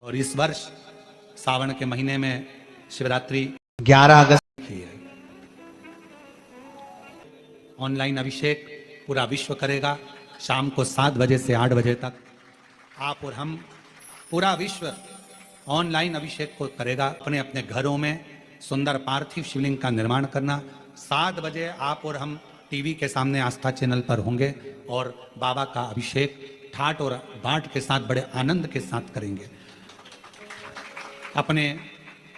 और इस वर्ष सावन के महीने में शिवरात्रि 11 अगस्त की है। ऑनलाइन अभिषेक पूरा विश्व करेगा शाम को 7 बजे से 8 बजे तक। आप और हम पूरा विश्व ऑनलाइन अभिषेक को करेगा। अपने अपने घरों में सुंदर पार्थिव शिवलिंग का निर्माण करना। 7 बजे आप और हम टीवी के सामने आस्था चैनल पर होंगे और बाबा का अभिषेक ठाट और बाट के साथ बड़े आनंद के साथ करेंगे। अपने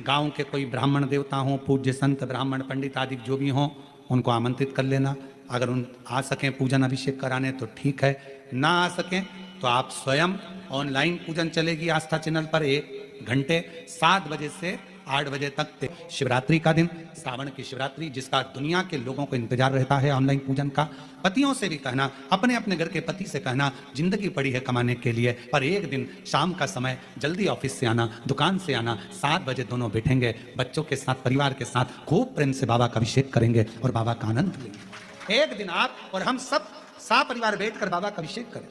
गांव के कोई ब्राह्मण देवता हों, पूज्य संत ब्राह्मण पंडित आदि जो भी हों, उनको आमंत्रित कर लेना। अगर उन आ सकें पूजन अभिषेक कराने तो ठीक है, ना आ सकें तो आप स्वयं ऑनलाइन पूजन चलेगी आस्था चैनल पर 1 घंटे 7 बजे से 8 बजे तक। शिवरात्रि का दिन, सावन की शिवरात्रि, जिसका दुनिया के लोगों को इंतजार रहता है ऑनलाइन पूजन का। पतियों से भी कहना, अपने अपने घर के पति से कहना, जिंदगी पड़ी है कमाने के लिए, पर एक दिन शाम का समय जल्दी ऑफिस से आना, दुकान से आना, 7 बजे दोनों बैठेंगे बच्चों के साथ, परिवार के साथ, खूब प्रेम से बाबा का अभिषेक करेंगे और बाबा का आनंद लेंगे। एक दिन आप और हम सब परिवार बैठकर बाबा का अभिषेक करें।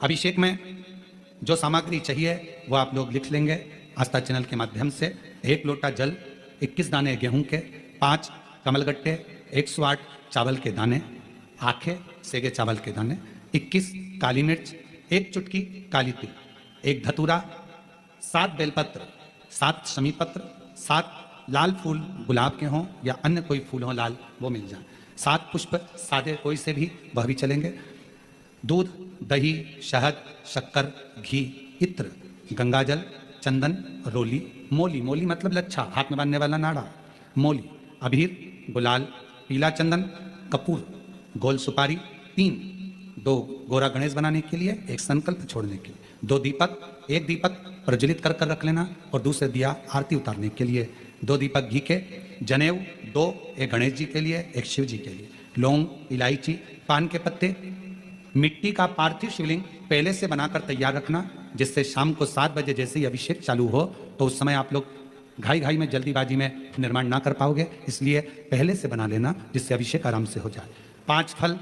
अभिषेक में जो सामग्री चाहिए वो आप लोग लिख लेंगे आस्था चैनल के माध्यम से। 1 लोटा जल, 21 दाने गेहूं के, 5 कमलगट्टे, 108 चावल के दाने, आखे सेगे चावल के दाने, 21 काली मिर्च, 1 चुटकी काली तिल, 1 धतूरा, 7 बेलपत्र, 7 शमी पत्र, 7 लाल फूल गुलाब के हों या अन्य कोई फूल हो लाल वो मिल जाए, 7 पुष्प सादे कोई से भी वह भी चलेंगे, दूध, दही, शहद, शक्कर, घी, इत्र, गंगाजल, चंदन, रोली, मोली, मोली मतलब लच्छा, हाथ में बांधने वाला नाड़ा, मोली, अबीर, गुलाल, पीला चंदन, कपूर, गोल सुपारी, 3, 2 गोरा गणेश बनाने के लिए, 1 संकल्प छोड़ने के लिए, 2 दीपक, 1 दीपक प्रज्वलित कर रख लेना और दूसरे दिया आरती उतारने के लिए, 2 दीपक घी के, जनेऊ 2, 1 गणेश जी के लिए, 1 शिव जी के लिए, लौंग, इलायची, पान के पत्ते, मिट्टी का पार्थिव शिवलिंग पहले से बनाकर तैयार रखना, जिससे शाम को 7 बजे जैसे ही अभिषेक चालू हो तो उस समय आप लोग घाई घाई में जल्दीबाजी में निर्माण ना कर पाओगे, इसलिए पहले से बना लेना जिससे अभिषेक आराम से हो जाए। 5 फल,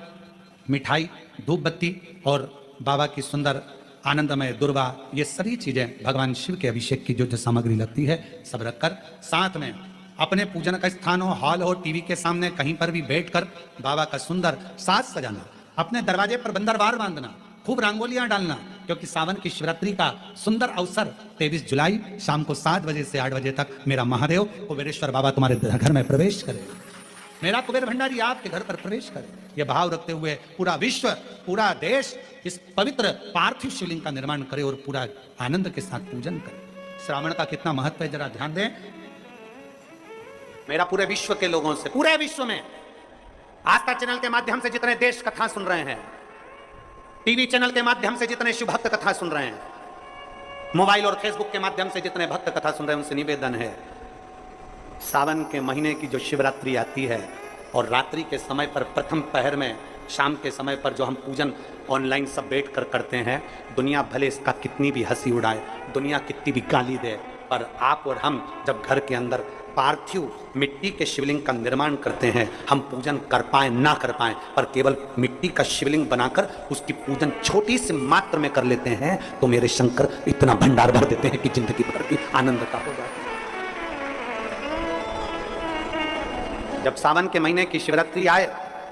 मिठाई, धूप बत्ती और बाबा की सुंदर आनंदमय दुर्वा, ये सभी चीजें भगवान शिव के अभिषेक की जो जो सामग्री लगती है सब रखकर, साथ में अपने पूजन का स्थान हो, हॉल हो, टीवी के सामने कहीं पर भी बैठकर बाबा का सुंदर साज सजाना, अपने दरवाजे पर बंदरवार बांधना, खूब रंगोलियां डालना, क्योंकि सावन की शिवरात्रि का सुंदर अवसर 23 जुलाई शाम को 7 बजे से 8 बजे तक मेरा महादेव कुबेरेश्वर बाबा तुम्हारे घर में प्रवेश करे, मेरा कुबेर भंडारी आपके घर पर प्रवेश करे। यह भाव रखते हुए पूरा विश्व, पूरा देश इस पवित्र पार्थिव शिवलिंग का निर्माण करे और पूरा आनंद के साथ पूजन करे। श्रावण का कितना महत्व है जरा ध्यान दें। मेरा पूरे विश्व के लोगों से, पूरे विश्व में आस्था चैनल के माध्यम से जितने देश कथा सुन रहे हैं, टीवी चैनल के माध्यम से जितने शिव भक्त कथा सुन रहे हैं, मोबाइल और फेसबुक के माध्यम से जितने भक्त कथा सुन रहे हैं, उनसे निवेदन है, सावन के महीने की जो शिवरात्रि आती है और रात्रि के समय पर प्रथम पहर में शाम के समय पर जो हम पूजन ऑनलाइन सब बैठ कर करते हैं, दुनिया भले इसका कितनी भी हंसी उड़ाए, दुनिया कितनी भी गाली दे, पर आप और हम जब घर के अंदर पार्थिव मिट्टी के शिवलिंग का निर्माण करते हैं, हम पूजन कर पाए ना कर पाए, पर केवल मिट्टी का शिवलिंग बनाकर उसकी पूजन छोटी सी मात्र में कर लेते हैं तो मेरे शंकर इतना भंडार भर देते हैं कि जिंदगी भर की आनंद का हो जाता है। जब सावन के महीने की शिवरात्रि आए,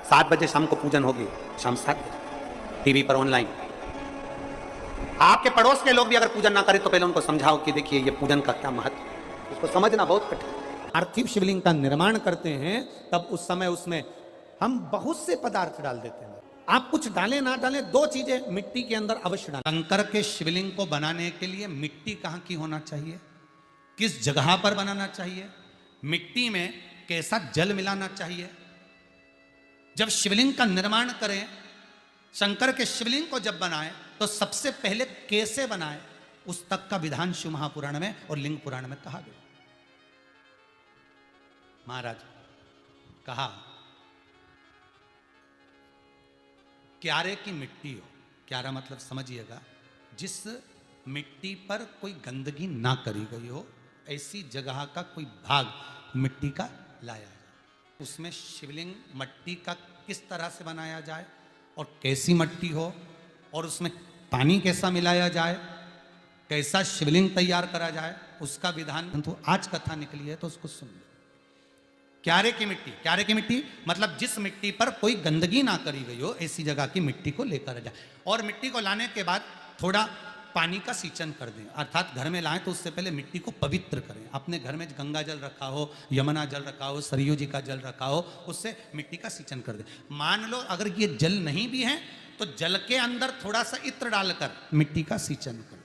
7 बजे शाम को पूजन होगी, शाम 7 बजे टीवी पर ऑनलाइन। आपके पड़ोस के लोग भी अगर पूजन ना करें तो पहले उनको समझाओ कि देखिए ये पूजन का क्या महत्व है, उसको समझना बहुत कठिन। पार्थिव शिवलिंग का निर्माण करते हैं तब उस समय उसमें हम बहुत से पदार्थ डाल देते हैं। आप कुछ डालें ना डालें, 2 चीजें मिट्टी के अंदर अवश्य डालें। शंकर के शिवलिंग को बनाने के लिए मिट्टी कहाँ की होना चाहिए, किस जगह पर बनाना चाहिए, मिट्टी में कैसा जल मिलाना चाहिए। जब शिवलिंग का निर्माण करें, शंकर के शिवलिंग को जब बनाएं तो सबसे पहले कैसे बनाएं, उस तक का विधान शिव महापुराण में और लिंग पुराण में कहा गया। महाराज कहा क्यारे की मिट्टी हो, क्यारा मतलब समझिएगा जिस मिट्टी पर कोई गंदगी ना करी गई हो, ऐसी जगह का कोई भाग मिट्टी का लाया जाए, उसमें शिवलिंग मट्टी का किस तरह से बनाया जाए और कैसी मट्टी हो और उसमें पानी कैसा मिलाया जाए कैसा शिवलिंग तैयार करा जाए उसका विधान तो आज कथा निकली है, तो उसको सुन लो। क्यारे की मिट्टी, क्यारे की मिट्टी मतलब जिस मिट्टी पर कोई गंदगी ना करी गई हो, ऐसी जगह की मिट्टी को लेकर जाए। और मिट्टी को लाने के बाद थोड़ा पानी का सींचन कर दें, अर्थात घर में लाएं तो उससे पहले मिट्टी को पवित्र करें। अपने घर में गंगा जल रखा हो, यमुना जल रखा हो, सरयू जी का जल रखा हो, उससे मिट्टी का सींचन कर दें। मान लो अगर ये जल नहीं भी है तो जल के अंदर थोड़ा सा इत्र डालकर मिट्टी का सींचन कर दें।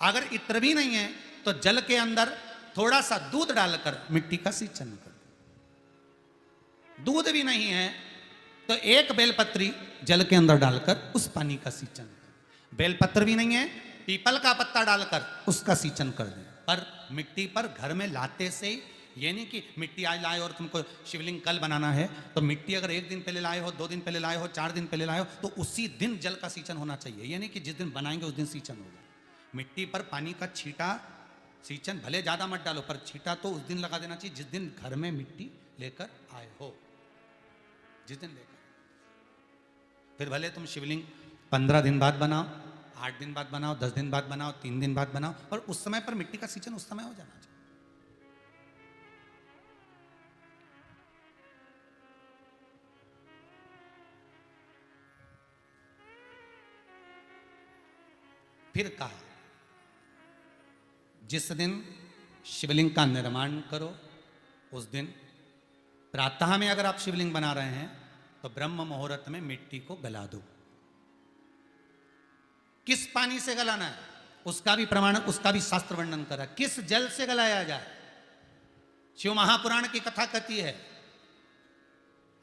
अगर इत्र भी नहीं है तो जल के अंदर थोड़ा सा दूध डालकर मिट्टी का सींचन कर दें। दूध भी नहीं है तो एक बेलपत्री जल के अंदर डालकर उस पानी का सींचन कर। बेलपत्र भी नहीं है, पीपल का पत्ता डालकर उसका सींचन कर दें। पर मिट्टी पर घर में लाते से ये नहीं कि मिट्टी आज लाए और तुमको शिवलिंग कल बनाना है, तो मिट्टी अगर 1 दिन पहले लाए हो, 2 दिन पहले लाए हो, 4 दिन पहले लाए हो, तो उसी दिन जल का सींचन होना चाहिए। ये नहीं कि जिस दिन बनाएंगे उस दिन सींचन होगा। मिट्टी पर पानी का छींटा, सींचन भले ज्यादा मत डालो, पर छींटा तो उस दिन लगा देना चाहिए जिस दिन घर में मिट्टी लेकर आए हो, जिस दिन लेकर। फिर भले तुम शिवलिंग 15 दिन बाद बनाओ, 8 दिन बाद बनाओ, 10 दिन बाद बनाओ, 3 दिन बाद बनाओ, और उस समय पर मिट्टी का सींचन उस समय हो जाना चाहिए। फिर कहा जिस दिन शिवलिंग का निर्माण करो उस दिन प्रातः में अगर आप शिवलिंग बना रहे हैं तो ब्रह्म मुहूर्त में मिट्टी को गला दो। किस पानी से गलाना है उसका भी प्रमाण, उसका भी शास्त्र वर्णन करा। किस जल से गलाया जाए, शिव महापुराण की कथा कहती है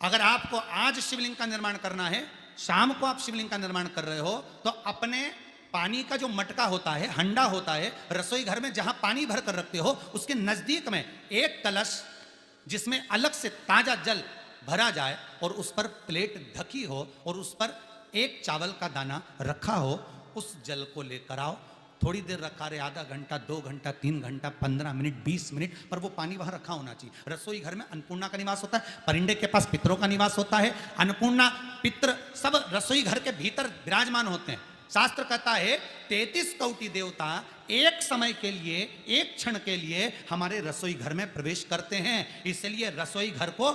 अगर आपको आज शिवलिंग का निर्माण करना है, शाम को आप शिवलिंग का निर्माण कर रहे हो, तो अपने पानी का जो मटका होता है, हंडा होता है, रसोई घर में जहां पानी भर कर रखते हो उसके नजदीक में एक कलश जिसमें अलग से ताजा जल भरा जाए और उस पर प्लेट ढकी हो और उस पर एक चावल का दाना रखा हो, उस जल को लेकर आओ। थोड़ी देर रखा रहे, आधा घंटा, 2 घंटा, 3 घंटा, 15 मिनट, 20 मिनट, पर वो पानी वहां रखा होना चाहिए। रसोई घर में अन्नपूर्णा का निवास होता है, परिंदे के पास पितरों का निवास होता है। अन्नपूर्णा, पितर सब रसोई घर के भीतर विराजमान होते हैं। शास्त्र कहता है 33 कोटि देवता एक समय के लिए, एक क्षण के लिए हमारे रसोई घर में प्रवेश करते हैं। इसलिए रसोई घर को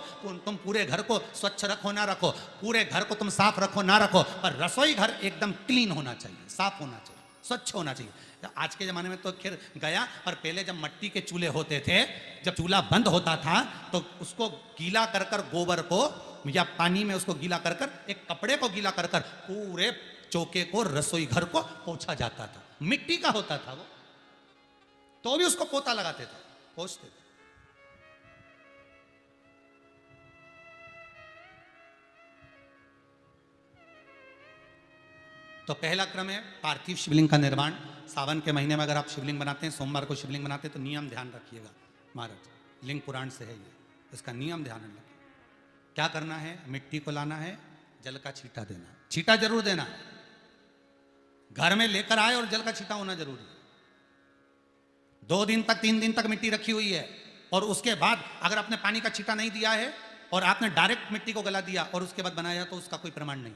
तुम पूरे घर को स्वच्छ रखो ना रखो, पूरे घर को तुम साफ रखो ना रखो, पर रसोई घर एकदम क्लीन होना चाहिए, साफ होना चाहिए, स्वच्छ होना चाहिए। आज के जमाने में तो खैर गया, पर पहले जब मट्टी के चूल्हे होते थे, जब चूल्हा बंद होता था तो उसको गीला कर कर, गोबर को या पानी में उसको गीला कर कर, एक कपड़े को गीला कर कर पूरे चौके को, रसोई घर को पोंछा जाता था। मिट्टी का होता था वो, तो भी उसको पोता लगाते थे, पोंछते थे। तो पहला क्रम है पार्थिव शिवलिंग का निर्माण। सावन के महीने में अगर आप शिवलिंग बनाते हैं, सोमवार को शिवलिंग बनाते हैं, तो नियम ध्यान रखिएगा महाराज, लिंग पुराण से है ये, इसका नियम ध्यान रखिए। क्या करना है, मिट्टी को लाना है, जल का छींटा देना, छींटा जरूर देना, घर में लेकर आए और जल का छींटा होना जरूरी है। 2 दिन तक, 3 दिन तक मिट्टी रखी हुई है और उसके बाद अगर आपने पानी का छींटा नहीं दिया है और आपने डायरेक्ट मिट्टी को गला दिया और उसके बाद बनाया, तो उसका कोई प्रमाण नहीं।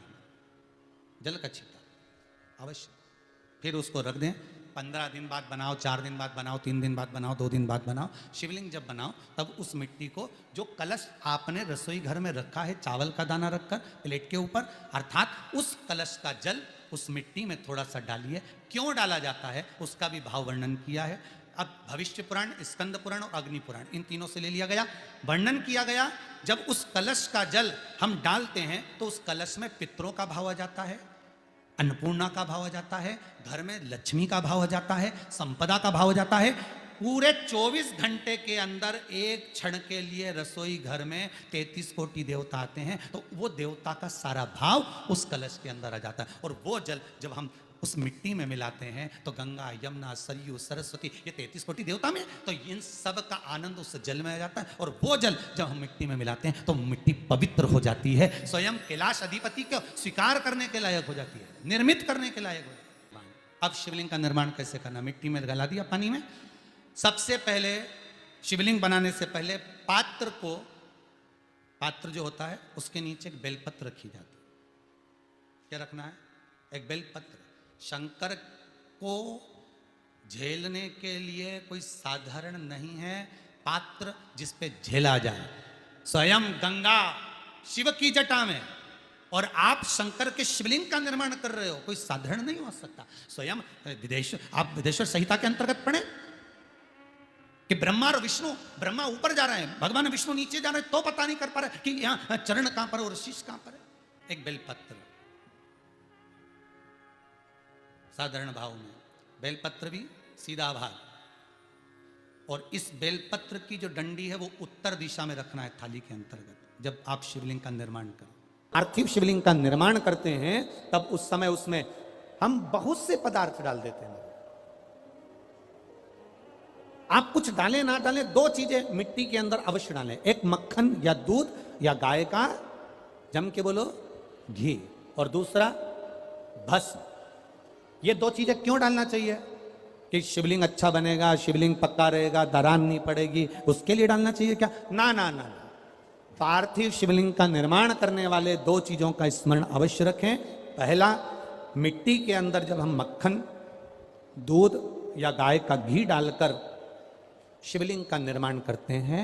जल का छींटा अवश्य। फिर उसको रख दें, 15 दिन बाद बनाओ, 4 दिन बाद बनाओ, 3 दिन बाद बनाओ, 2 दिन बाद बनाओ। शिवलिंग जब बनाओ तब उस मिट्टी को, जो कलश आपने रसोई घर में रखा है चावल का दाना रखकर प्लेट के ऊपर, अर्थात उस कलश का जल उस मिट्टी में थोड़ा सा डालिए। क्यों डाला जाता है उसका भी भाव वर्णन किया है। अब भविष्य पुराण, स्कंद पुराण और अग्नि पुराण, इन तीनों से ले लिया गया, वर्णन किया गया। जब उस कलश का जल हम डालते हैं तो उस कलश में पितरों का भाव आ जाता है, अन्नपूर्णा का भाव आ जाता है, घर में लक्ष्मी का भाव आ जाता है, संपदा का भाव आ जाता है। पूरे 24 घंटे के अंदर एक क्षण के लिए रसोई घर में 33 कोटि देवता आते हैं, तो वो देवता का सारा भाव उस कलश के अंदर आ जाता है। और वो जल जब हम उस मिट्टी में मिलाते हैं तो गंगा, यमुना, सरयू, सरस्वती, ये 33 कोटि देवता में, तो इन सब का आनंद उस जल में आ जाता है। और वो जल जब हम मिट्टी में मिलाते हैं तो मिट्टी पवित्र हो जाती है, स्वयं कैलाश अधिपति को स्वीकार करने के लायक हो जाती है, निर्मित करने के लायक हो जाती है। अब शिवलिंग का निर्माण कैसे करना, मिट्टी में गला दिया पानी में। सबसे पहले शिवलिंग बनाने से पहले पात्र को, पात्र जो होता है उसके नीचे एक बेलपत्र रखी जाती है। क्या रखना है, एक बेलपत्र। शंकर को झेलने के लिए कोई साधारण नहीं है पात्र जिस पे झेला जाए। स्वयं गंगा शिव की जटा में और आप शंकर के शिवलिंग का निर्माण कर रहे हो, कोई साधारण नहीं हो सकता। स्वयं आप विदेश्वर संहिता के अंतर्गत पढ़े कि ब्रह्मा और विष्णु, ब्रह्मा ऊपर जा रहे हैं, भगवान विष्णु नीचे जा रहे हैं, तो पता नहीं कर पा रहे कि यहां चरण कहां पर और शीश कहां पर है। एक बेलपत्र साधारण भाव में, बेलपत्र भी सीधा भाग, और इस बेलपत्र की जो डंडी है वो उत्तर दिशा में रखना है थाली के अंतर्गत। जब आप शिवलिंग का निर्माण करें, पार्थिव शिवलिंग का निर्माण करते हैं, तब उस समय उसमें हम बहुत से पदार्थ डाल देते हैं। आप कुछ डालें ना डालें, दो चीजें मिट्टी के अंदर अवश्य डालें, एक मक्खन या दूध या गाय का, जम के बोलो, घी, और दूसरा भस्म। ये दो चीजें क्यों डालना चाहिए? कि शिवलिंग अच्छा बनेगा, शिवलिंग पक्का रहेगा, दरार नहीं पड़ेगी, उसके लिए डालना चाहिए क्या? ना ना ना, पार्थिव शिवलिंग का निर्माण करने वाले दो चीजों का स्मरण अवश्य रखें। पहला, मिट्टी के अंदर जब हम मक्खन, दूध या गाय का घी डालकर शिवलिंग का निर्माण करते हैं,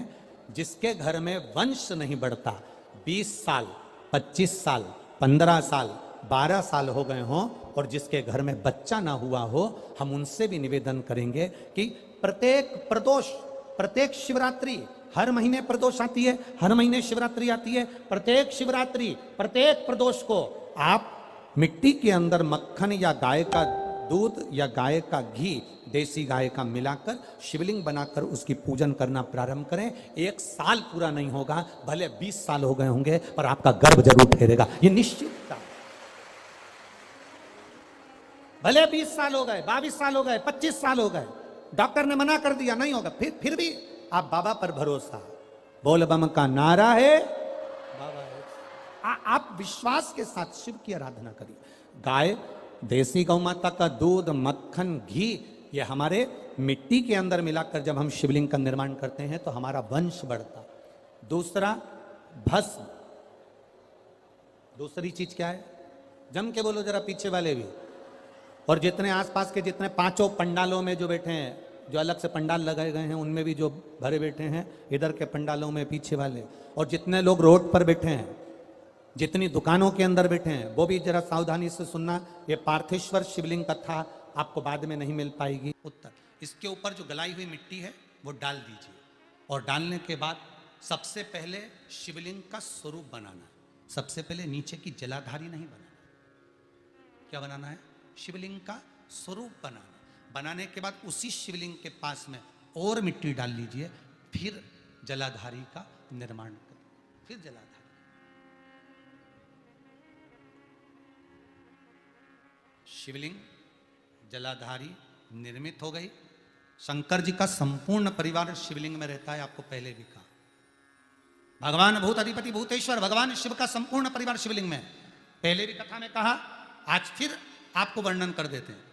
जिसके घर में वंश नहीं बढ़ता, 20 साल 25 साल 15 साल 12 साल हो गए हों, और जिसके घर में बच्चा ना हुआ हो, हम उनसे भी निवेदन करेंगे कि प्रत्येक प्रदोष, प्रत्येक शिवरात्रि, हर महीने प्रदोष आती है, हर महीने शिवरात्रि आती है, प्रत्येक शिवरात्रि, प्रत्येक प्रदोष को आप मिट्टी के अंदर मक्खन या गाय का दूध या गाय का घी, देसी गाय का मिलाकर शिवलिंग बनाकर उसकी पूजन करना प्रारंभ करें। 1 साल पूरा नहीं होगा, भले 20 साल हो गए होंगे, पर आपका गर्भ जरूर ठहरेगा, ये निश्चित था। भले 20 साल हो गए, 22 साल हो गए, 25 साल हो गए, डॉक्टर ने मना कर दिया नहीं होगा, फिर भी आप बाबा पर भरोसा, बोल बम का नारा है, बाबा है। आप विश्वास के साथ शिव की आराधना करिए। गाय, देसी गौ माता का दूध, मक्खन, घी, ये हमारे मिट्टी के अंदर मिलाकर जब हम शिवलिंग का निर्माण करते हैं तो हमारा वंश बढ़ता। दूसरा, भस्म। दूसरी चीज क्या है? जम के बोलो जरा, पीछे वाले भी, और जितने आसपास के जितने 5 पंडालों में जो बैठे हैं, जो अलग से पंडाल लगाए गए हैं, उनमें भी जो भरे बैठे हैं, इधर के पंडालों में पीछे वाले, और जितने लोग रोड पर बैठे हैं, जितनी दुकानों के अंदर बैठे हैं, वो भी जरा सावधानी से सुनना। ये पार्थेश्वर शिवलिंग कथा आपको बाद में नहीं मिल पाएगी। उत्तर, इसके ऊपर जो गलाई हुई मिट्टी है वो डाल दीजिए, और डालने के बाद सबसे पहले शिवलिंग का स्वरूप बनाना। सबसे पहले नीचे की जलाधारी नहीं बनाना। क्या बनाना है? शिवलिंग का स्वरूप बनाना। बनाने के बाद उसी शिवलिंग के पास में और मिट्टी डाल लीजिए, फिर जलाधारी का निर्माण करें, फिर जलाधारी। शिवलिंग, जलाधारी निर्मित हो गई। शंकर जी का संपूर्ण परिवार शिवलिंग में रहता है, आपको पहले भी कहा। भगवान भूत अधिपति भूतेश्वर, भगवान शिव का संपूर्ण परिवार शिवलिंग में, पहले भी कथा में कहा, आज फिर आपको वर्णन कर देते हैं।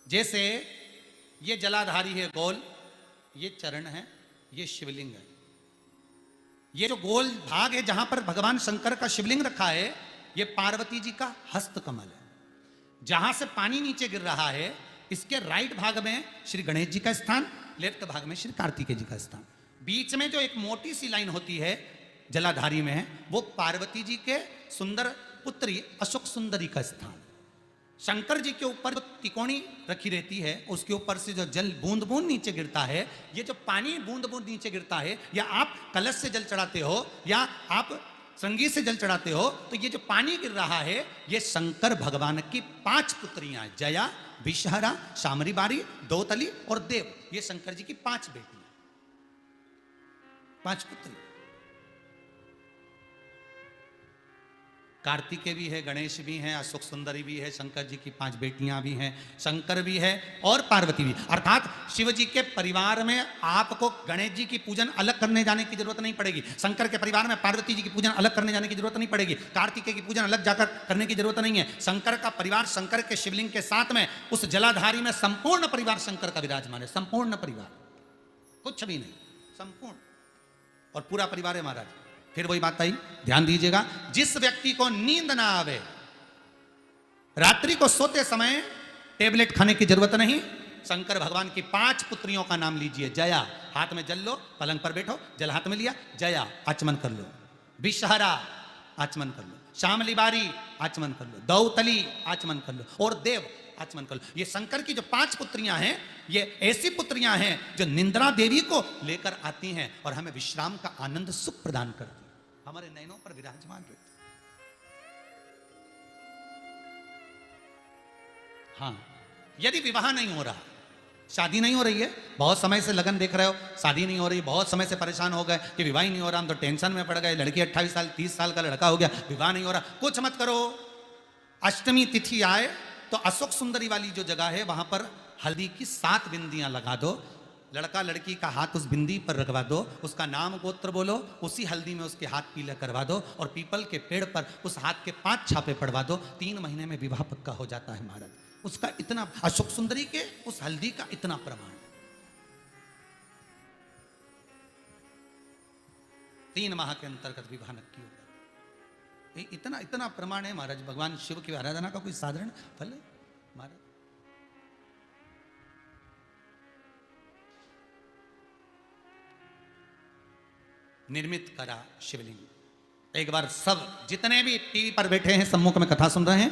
जैसे ये जलाधारी है गोल, ये चरण है, ये शिवलिंग है। ये जो गोल भाग है जहां पर भगवान शंकर का शिवलिंग रखा है, ये पार्वती जी का हस्त कमल है। जहां से पानी नीचे गिर रहा है, इसके राइट भाग में श्री गणेश जी का स्थान, लेफ्ट भाग में श्री कार्तिकेय जी का स्थान। बीच में जो एक मोटी सी लाइन होती है जलाधारी में, वो पार्वती जी के सुंदर पुत्री अशोक सुंदरी का स्थान। शंकर जी के ऊपर जो तिकोनी रखी रहती है, उसके ऊपर से जो जल बूंद बूंद नीचे गिरता है, ये जो पानी बूंद बूंद नीचे गिरता है, या आप कलश से जल चढ़ाते हो या आप संगीत से जल चढ़ाते हो, तो ये जो पानी गिर रहा है, ये शंकर भगवान की 5 पुत्रियां, जया, विषहरा, शामरीबारी, दौतली और देव, ये शंकर जी की 5 बेटियां, 5 पुत्री। कार्तिकेय भी है, गणेश भी हैं, अशोक सुंदरी भी है, शंकर जी की 5 बेटियां भी हैं, शंकर भी है और पार्वती भी। अर्थात शिव जी के परिवार में आपको गणेश जी की पूजन अलग करने जाने की जरूरत नहीं पड़ेगी, शंकर के परिवार में पार्वती जी की पूजन अलग करने जाने की जरूरत नहीं पड़ेगी, कार्तिकेय की पूजन अलग जाकर करने की जरूरत नहीं है। शंकर का परिवार, शंकर के शिवलिंग के साथ में उस जलाधारी में संपूर्ण परिवार शंकर का विराजमान है, संपूर्ण परिवार, कुछ भी नहीं, संपूर्ण, और पूरा परिवार है महाराज। फिर वही बात आई, ध्यान दीजिएगा, जिस व्यक्ति को नींद ना आवे, रात्रि को सोते समय टेबलेट खाने की जरूरत नहीं। शंकर भगवान की 5 पुत्रियों का नाम लीजिए। जया, हाथ में जल लो, पलंग पर बैठो, जल हाथ में लिया, जया आचमन कर लो। विषहरा आचमन कर लो। श्यामली बारी आचमन कर लो। दौतली आचमन कर लो। और देव आचमन कर लो। ये शंकर की जो 5 पुत्रियां हैं, ये ऐसी पुत्रियां हैं जो निंद्रा देवी को लेकर आती हैं और हमें विश्राम का आनंद सुख प्रदान करती हैं, हमारे नयनों पर विराजमान रहती। हाँ, यदि विवाह नहीं हो रहा, शादी नहीं हो रही है, बहुत समय से लगन देख रहे हो, शादी नहीं हो रही, बहुत समय से परेशान हो गए कि विवाह ही नहीं हो रहा, हम तो टेंशन में पड़ गए, लड़की 28 साल 30 साल का लड़का हो गया, विवाह नहीं हो रहा, कुछ मत करो। अष्टमी तिथि आए तो अशोक सुंदरी वाली जो जगह है वहां पर हल्दी की 7 बिंदियां लगा दो। लड़का लड़की का हाथ उस बिंदी पर रखवा दो, उसका नाम गोत्र बोलो, उसी हल्दी में उसके हाथ पीले करवा दो और पीपल के पेड़ पर उस हाथ के 5 छापे पड़वा दो। 3 महीने में विवाह पक्का हो जाता है महाराज। उसका इतना, अशोक सुंदरी के उस हल्दी का इतना प्रमाण। 3 माह के अंतर्गत विवाह नक्की होगा। इतना इतना प्रमाण है महाराज। भगवान शिव की आराधना का कोई साधारण फल है महाराज। निर्मित करा शिवलिंग। एक बार सब जितने भी टीवी पर बैठे हैं, सम्मुख में कथा सुन रहे हैं,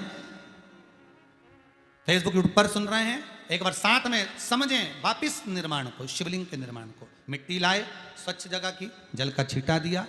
फेसबुक यूट्यूब पर सुन रहे हैं, एक बार साथ में समझें वापिस निर्माण को, शिवलिंग के निर्माण को। मिट्टी लाए, स्वच्छ जगह की, जल का छींटा दिया,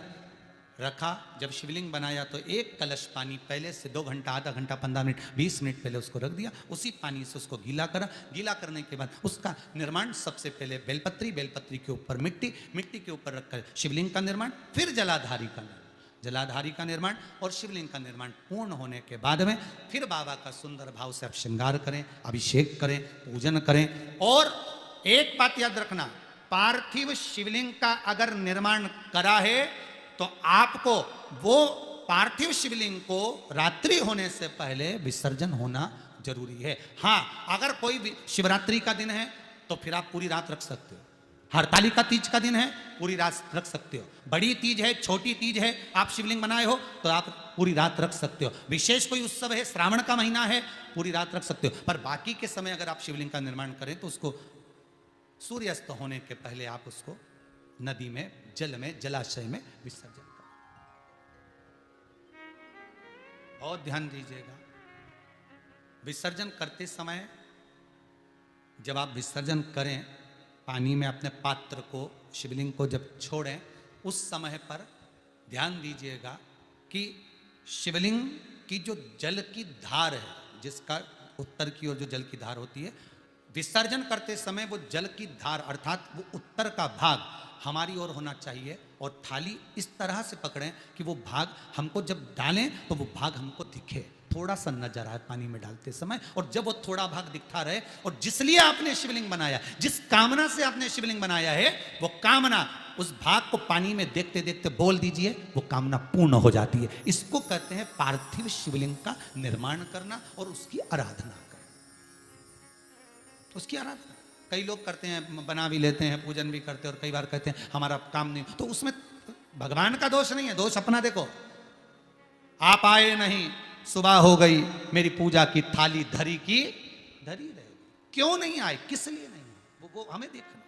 रखा। जब शिवलिंग बनाया तो 1 कलश पानी पहले से 2 घंटा, आधा घंटा, 15 मिनट, 20 मिनट पहले उसको रख दिया। उसी पानी से उसको गीला करा। गीला करने के बाद उसका निर्माण सबसे पहले बेलपत्री, बेलपत्री के ऊपर मिट्टी, मिट्टी के ऊपर रखकर शिवलिंग का निर्माण, फिर जलाधारी का निर्माण, जलाधारी का निर्माण और शिवलिंग का निर्माण पूर्ण होने के बाद में फिर बाबा का सुंदर भाव से आप श्रृंगार करें, अभिषेक करें, पूजन करें। और एक बात याद रखना, पार्थिव शिवलिंग का अगर निर्माण करा है तो आपको वो पार्थिव शिवलिंग को रात्रि होने से पहले विसर्जन होना जरूरी है। हाँ, अगर कोई शिवरात्रि का दिन है तो फिर आप पूरी रात रख सकते हो। हरतालिका तीज का दिन है, पूरी रात रख सकते हो। बड़ी तीज है, छोटी तीज है, आप शिवलिंग बनाए हो तो आप पूरी रात रख सकते हो। विशेष कोई उत्सव है, श्रावण का महीना है, पूरी रात रख सकते हो। पर बाकी के समय अगर आप शिवलिंग का निर्माण करें तो उसको सूर्यास्त होने के पहले आप उसको नदी में, जल में, जलाशय में विसर्जन करें। बहुत ध्यान दीजिएगा। विसर्जन करते समय जब आप विसर्जन करें, पानी में अपने पात्र को, शिवलिंग को जब छोड़ें, उस समय पर ध्यान दीजिएगा कि शिवलिंग की जो जल की धार है, जिसका उत्तर की ओर जो जल की धार होती है, विसर्जन करते समय वो जल की धार अर्थात वो उत्तर का भाग हमारी ओर होना चाहिए और थाली इस तरह से पकड़ें कि वो भाग हमको जब डालें तो वो भाग हमको दिखे, थोड़ा सा नजर आए पानी में डालते समय। और जब वो थोड़ा भाग दिखता रहे, और जिसलिए आपने शिवलिंग बनाया, जिस कामना से आपने शिवलिंग बनाया है, वो कामना उस भाग को पानी में देखते देखते बोल दीजिए, वो कामना पूर्ण हो जाती है। इसको कहते हैं पार्थिव शिवलिंग का निर्माण करना और उसकी आराधना करना। उसकी आराधना कई लोग करते हैं, बना भी लेते हैं, पूजन भी करते हैं, और कई बार कहते हैं हमारा काम नहीं, तो उसमें भगवान का दोष नहीं है, दोष अपना देखो। आप आए नहीं, सुबह हो गई, मेरी पूजा की थाली धरी की धरी रहेगी। क्यों नहीं आए, किस लिए नहीं, वो हमें देखना।